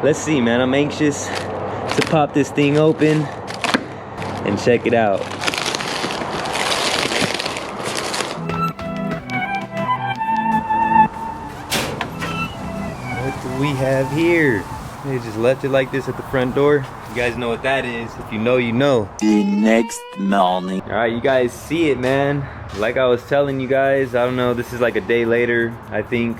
let's see, man. I'm anxious to pop this thing open and check it out. What do we have here? They just left it like this at the front door. You guys know what that is. If you know, you know. The next morning. All right, you guys see it, man. Like I was telling you guys, I don't know, this is like a day later, I think,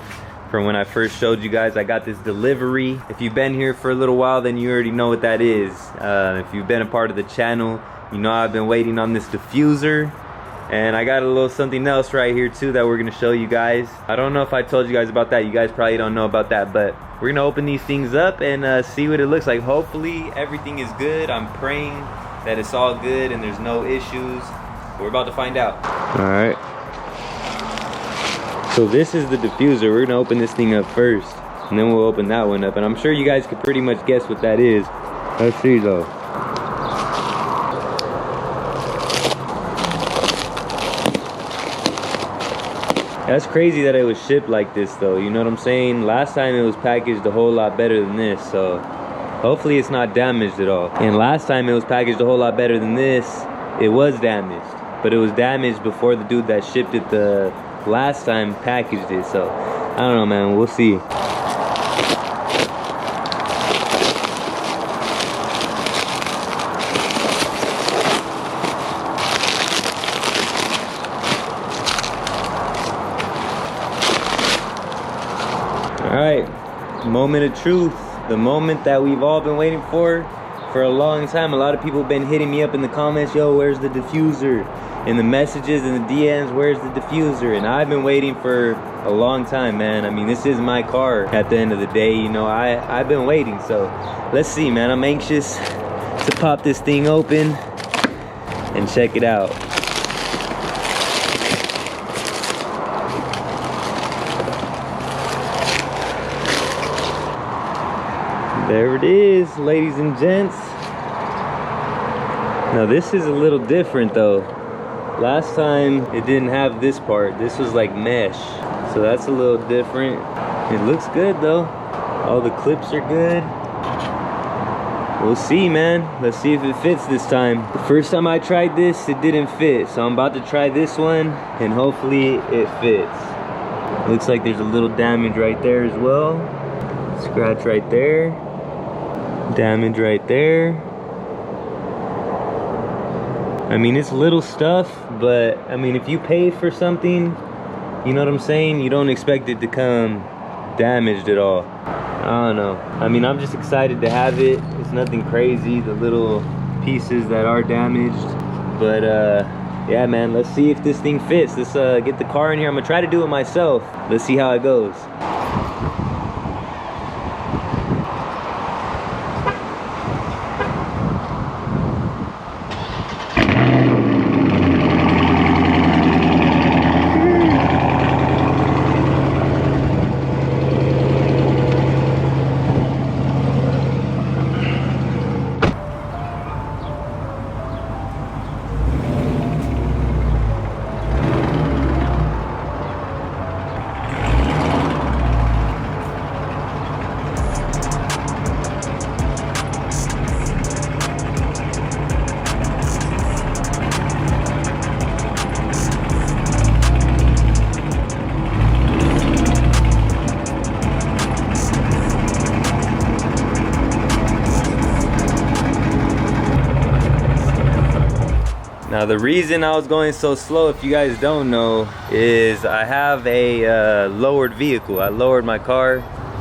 from when I first showed you guys. I got this delivery. If you've been here for a little while, then you already know what that is. If you've been a part of the channel, you know I've been waiting on this diffuser. And I got a little something else right here too that we're gonna show you guys. I don't know if I told you guys about that. You guys probably don't know about that, but we're gonna open these things up and see what it looks like. Hopefully everything is good. I'm praying that it's all good and there's no issues. We're about to find out. All right. So this is the diffuser. We're gonna open this thing up first, and then we'll open that one up. And I'm sure you guys could pretty much guess what that is. Let's see though. That's crazy that it was shipped like this though, you know what I'm saying? Last time it was packaged a whole lot better than this, so hopefully it's not damaged at all. And last time it was packaged a whole lot better than this, it was damaged. But it was damaged before the dude that shipped it the last time packaged it, so I don't know, man, we'll see. Alright, moment of truth, the moment that we've all been waiting for a long time. A lot of people have been hitting me up in the comments, yo, where's the diffuser? In the messages and the DMs, where's the diffuser? And I've been waiting for a long time, man. I mean, this is my car at the end of the day, you know. I've been waiting, so let's see, man. I'm anxious to pop this thing open and check it out. There it is, ladies and gents. Now this is a little different though. Last time it didn't have this part. This was like mesh. So that's a little different. It looks good though. All the clips are good. We'll see, man. Let's see if it fits this time. The first time I tried this, it didn't fit. So I'm about to try this one and hopefully it fits. Looks like there's a little damage right there as well. Scratch right there. Damage right there. I mean, it's little stuff, but I mean, if you pay for something, you know what I'm saying, you don't expect it to come damaged at all. I don't know. I mean, I'm just excited to have it. It's nothing crazy, the little pieces that are damaged, but yeah, man, let's see if this thing fits. Let's get the car in here. I'm gonna try to do it myself. Let's see how it goes. Now the reason I was going so slow, if you guys don't know, is I have a lowered vehicle. I lowered my car,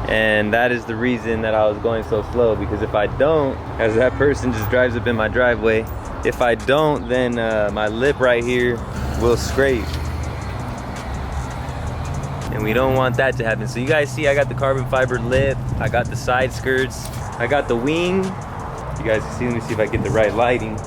and that is the reason that I was going so slow, because if I don't, as that person just drives up in my driveway, if I don't, then my lip right here will scrape. And we don't want that to happen. So you guys see I got the carbon fiber lip, I got the side skirts, I got the wing. You guys can see, let me see if I get the right lighting.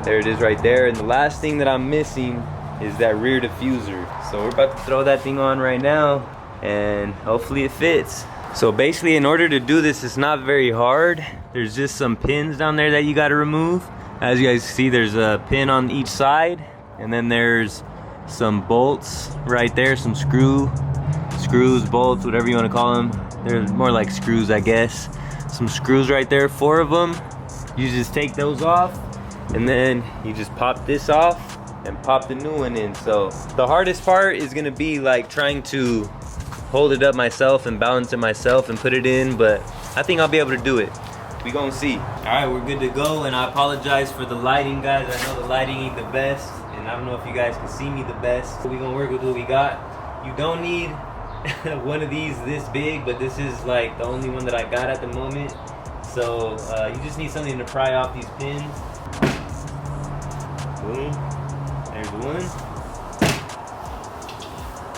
There it is right there. And the last thing that I'm missing is that rear diffuser. So we're about to throw that thing on right now and hopefully it fits. So basically, in order to do this, it's not very hard. There's just some pins down there that you got to remove. As you guys see, there's a pin on each side, and then there's some bolts right there, some screws, bolts, whatever you want to call them. They're more like screws, I guess. some screws right there, 4 of them. You just take those off, and then you just pop this off and pop the new one in. So the hardest part is gonna be like trying to hold it up myself and balance it myself and put it in, but I think I'll be able to do it. We gonna see. All right, we're good to go, and I apologize for the lighting, guys. I know the lighting ain't the best, and I don't know if you guys can see me the best. We gonna work with what we got. You don't need one of these this big, but this is like the only one that I got at the moment. So you just need something to pry off these pins. Boom. There's one.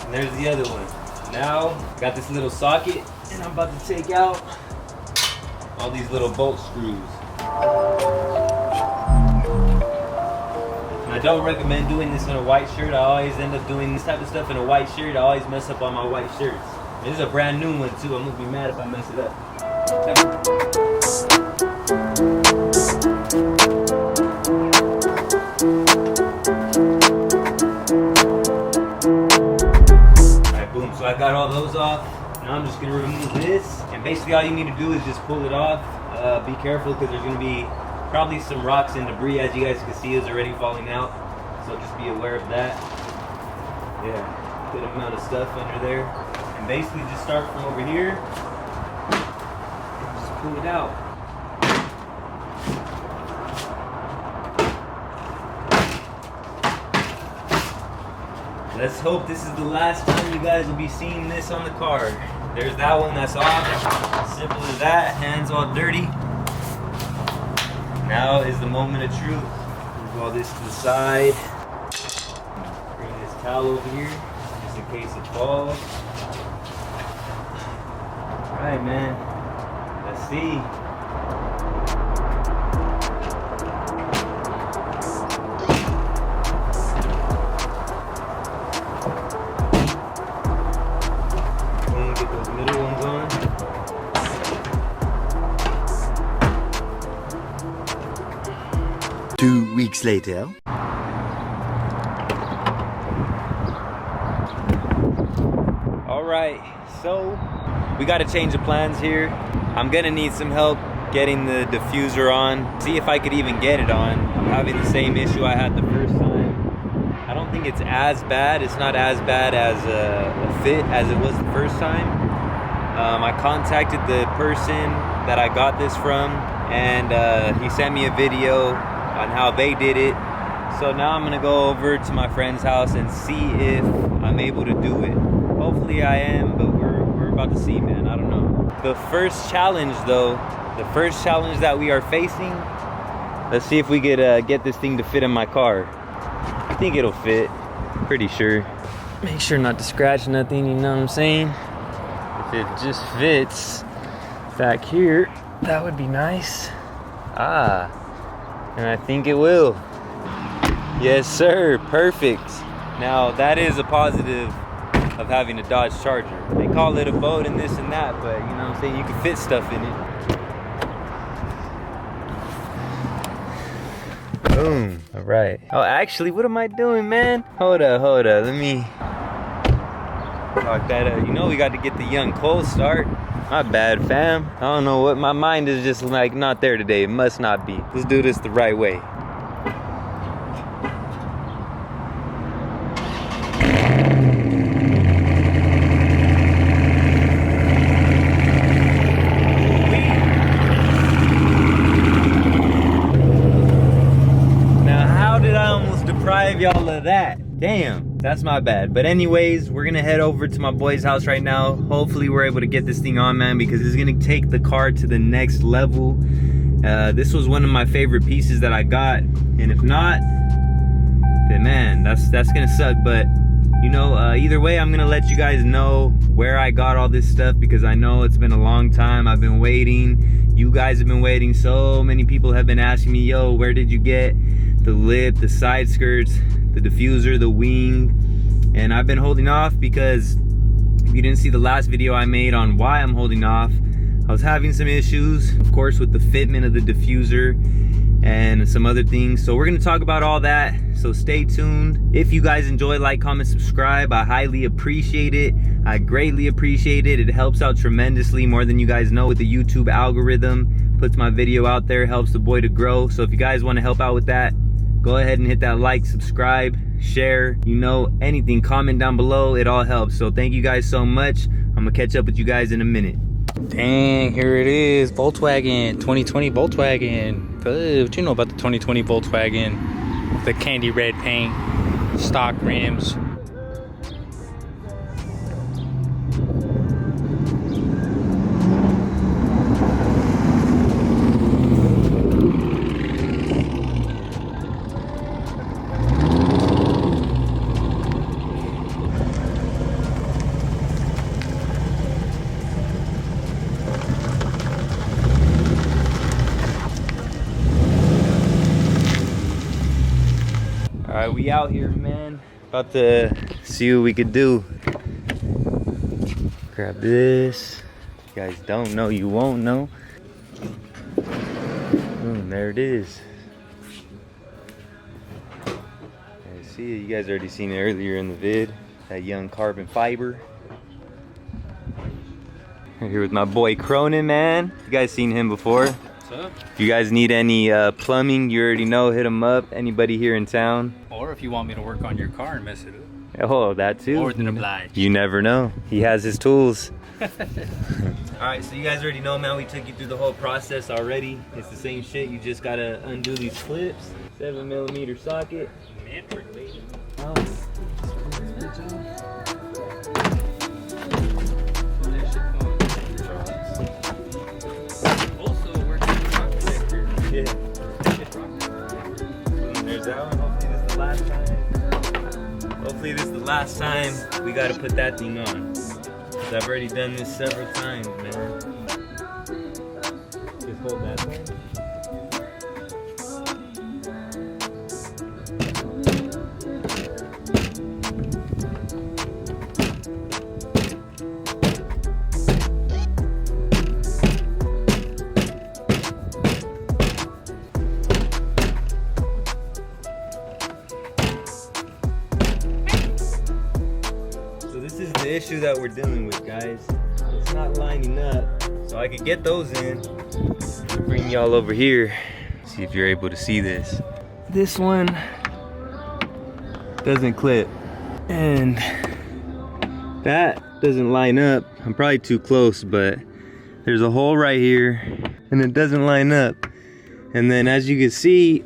And there's the other one. Now, got this little socket, and I'm about to take out all these little bolt screws. And I don't recommend doing this in a white shirt. I always end up doing this type of stuff in a white shirt. I always mess up on my white shirts. And this is a brand new one too. I'm gonna be mad if I mess it up. Alright, boom. So I got all those off. Now I'm just gonna remove this, and basically all you need to do is just pull it off. Be careful, because there's gonna be probably some rocks and debris, as you guys can see, is already falling out. So just be aware of that. Yeah, good amount of stuff under there. And basically just start from over here and just pull it out. Let's hope this is the last time you guys will be seeing this on the car. There's that one that's off. Simple as that. Hands all dirty. Now is the moment of truth. Move all this to the side. Bring this towel over here, just in case it falls. Alright, man. Let's see. Get those middle ones on. 2 weeks later. Alright, so we got to change the plans here. I'm gonna need some help getting the diffuser on. See if I could even get it on. I'm having the same issue I had the first time. I don't think it's as bad. It's not as bad as a fit as it was the first time. I contacted the person that I got this from, and he sent me a video on how they did it. So now I'm gonna go over to my friend's house and see if I'm able to do it. Hopefully I am, but we're about to see, man. I don't know. The first challenge though, the first challenge that we are facing, let's see if we could get this thing to fit in my car. I think it'll fit, pretty sure. Make sure not to scratch nothing, you know what I'm saying? If it just fits back here, that would be nice. And I think it will. Yes, sir, perfect. Now that is a positive of having a Dodge Charger. They call it a boat and this and that, but you know what I'm saying, you can fit stuff in it. Boom, all right. Oh, actually, what am I doing, man? Hold up, let me lock that up. You know we got to get the young cold start. My bad, fam. I don't know what, my mind is just like not there today. It must not be. Let's do this the right way. Now, how did I almost deprive y'all of that? Damn, that's my bad. But anyways, we're gonna head over to my boy's house right now. Hopefully we're able to get this thing on, man, because it's gonna take the car to the next level. This was one of my favorite pieces that I got, and if not, then man, that's gonna suck. But you know, either way, I'm gonna let you guys know where I got all this stuff, because I know it's been a long time. I've been waiting. You guys have been waiting. So many people have been asking me, yo, where did you get the lip, the side skirts, the diffuser, the wing? And I've been holding off because if you didn't see the last video I made on why I'm holding off, I was having some issues, of course, with the fitment of the diffuser. and some other things. So we're gonna talk about all that, so stay tuned. If you guys enjoy, like, comment, subscribe. I highly appreciate it. I greatly appreciate it. It helps out tremendously, more than you guys know, with the YouTube algorithm. Puts my video out there, helps the boy to grow. So if you guys want to help out with that, go ahead and hit that like, subscribe, share, you know, anything, comment down below. It all helps. So thank you guys so much. I'm gonna catch up with you guys in a minute. Dang, here it is, Volkswagen, 2020 Volkswagen. What you know about the 2020 Volkswagen? The candy red paint, stock rims. All right, we out here, man. About to see what we could do. Grab this. If you guys don't know, you won't know. Boom, there it is. I see it. You guys already seen it earlier in the vid. That young carbon fiber. I'm here with my boy Cronin, man. You guys seen him before? What's up? If you guys need any plumbing, you already know, hit him up. Anybody here in town? Or if you want me to work on your car and mess it up. Oh, that too. More than obliged. You never know. He has his tools. All right, so you guys already know, man. We took you through the whole process already. It's the same shit. You just gotta undo these clips. 7mm socket. Oh. Yeah. There's that one. Hopefully this is the last time we gotta put that thing on. 'Cause I've already done this several times, man. Just hold that thing. The issue that we're dealing with, guys, it's not lining up. So I could get those in, bring y'all over here, see if you're able to see this. This one doesn't clip, and that doesn't line up. I'm probably too close, but there's a hole right here and it doesn't line up. And then as you can see,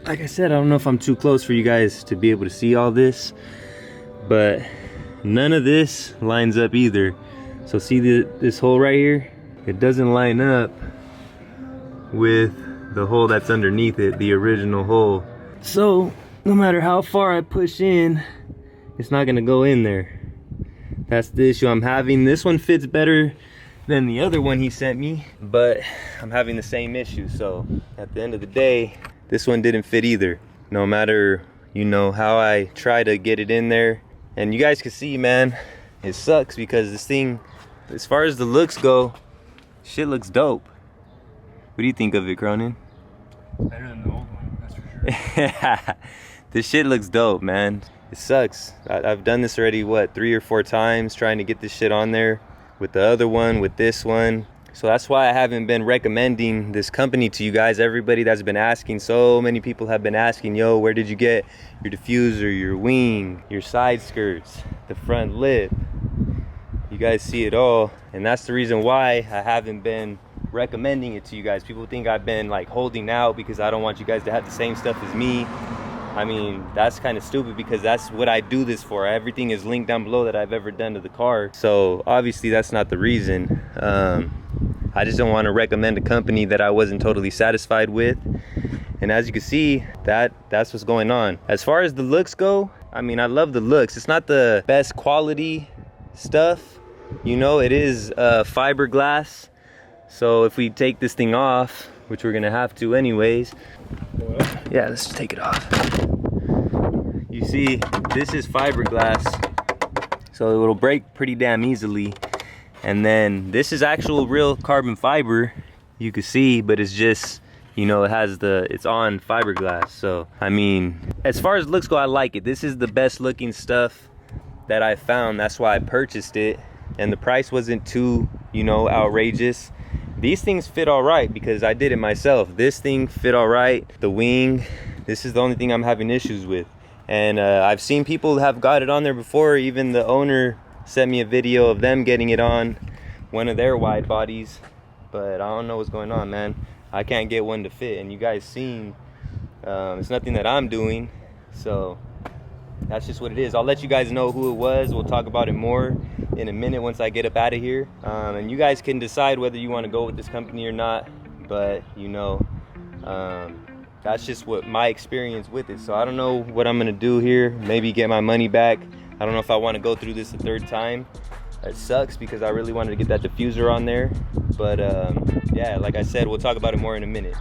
like I said, I don't know if I'm too close for you guys to be able to see all this, but none of this lines up either. So see this hole right here? It doesn't line up with the hole that's underneath it, the original hole. So no matter how far I push in, it's not gonna go in there. That's the issue I'm having. This one fits better than the other one he sent me, but I'm having the same issue. So at the end of the day, this one didn't fit either. No matter, you know, how I try to get it in there. And you guys can see, man, it sucks because this thing, as far as the looks go, shit looks dope. What do you think of it, Cronin? Better than the old one, that's for sure. This shit looks dope, man. It sucks. I've done this already, what, 3 or 4 times trying to get this shit on there with the other one, with this one. So that's why I haven't been recommending this company to you guys. Everybody that's been asking, so many people have been asking, yo, where did you get your diffuser, your wing, your side skirts, the front lip? You guys see it all, and that's the reason why I haven't been recommending it to you guys. People think I've been like holding out because I don't want you guys to have the same stuff as me. I mean, that's kind of stupid because that's what I do this for. Everything is linked down below that I've ever done to the car. So obviously that's not the reason. I just don't want to recommend a company that I wasn't totally satisfied with. And as you can see, that's what's going on. As far as the looks go, I mean, I love the looks. It's not the best quality stuff. You know, it is fiberglass. So if we take this thing off, which we're gonna have to anyways. Yeah, let's just take it off. You see, this is fiberglass, so it'll break pretty damn easily. And then this is actual real carbon fiber, you can see, but it's just, you know, it's on fiberglass. So I mean, as far as looks go, I like it. This is the best looking stuff that I found. That's why I purchased it, and the price wasn't too, you know, outrageous. These things fit all right because I did it myself. This thing fit all right. The wing, this is the only thing I'm having issues with. And I've seen people have got it on there before. Even the owner sent me a video of them getting it on one of their wide bodies, but I don't know what's going on, man. I can't get one to fit, and you guys seen it's nothing that I'm doing, so that's just what it is. I'll let you guys know who it was. We'll talk about it more in a minute once I get up out of here, and you guys can decide whether you want to go with this company or not. But you know, that's just what my experience with it. So I don't know what I'm gonna do here. Maybe get my money back. I don't know if I want to go through this a third time. It sucks because I really wanted to get that diffuser on there, but yeah, like I said, we'll talk about it more in a minute.